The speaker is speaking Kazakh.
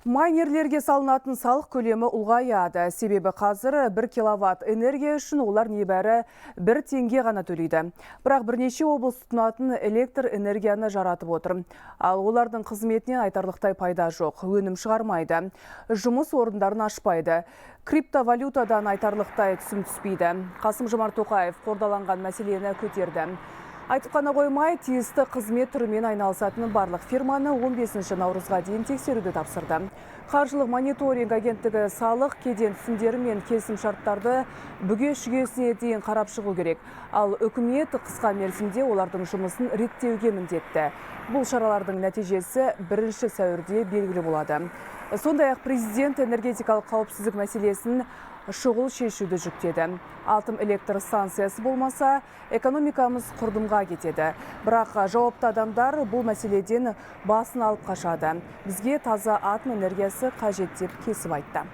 Майнерлерге салынатын салық көлемі ұлғаяды. Себебі қазір 1 киловатт энергия үшін олар небәрі 1 теңге ғана төлейді. Бірақ бірнеше облыс тұтынатын электр энергияны жаратып отыр. Ал олардың қызметінен айтарлықтай пайда жоқ. Өнім шығармайды. Жұмыс орындарын ашпайды. Криптовалютадан айтарлықтай түсім түспейді. Қасым-Жомарт Тоқаев қордаланған мәселені көтерді. Айтып қана қоймай, тиісті қызмет түрімен айналысатын барлық фирманы 15 наурызға дейін тексеруді тапсырды. Қаржылық мониторинг агенттігі салық, кеден түсімдері мен келісімшарттарды бүге-шүгесіне дейін қарап шығу керек. Ал үкімет қысқа мерзімде олардың жұмысын реттеуге міндетті. Бұл шаралардың нәтижесі 1 сәуірде белгілі болады. Сондай-ақ президент энергетикалық қауіпсіздік мәселесін шұғыл шешуді жүктеді. Атом электр станциясы болмаса, экономикамыз құрдымға кетеді. Бірақ жауапты адамдар бұл мәселеден басын алып қашады. Бізге таза атом энергиясы қажет деп кесіп айтты.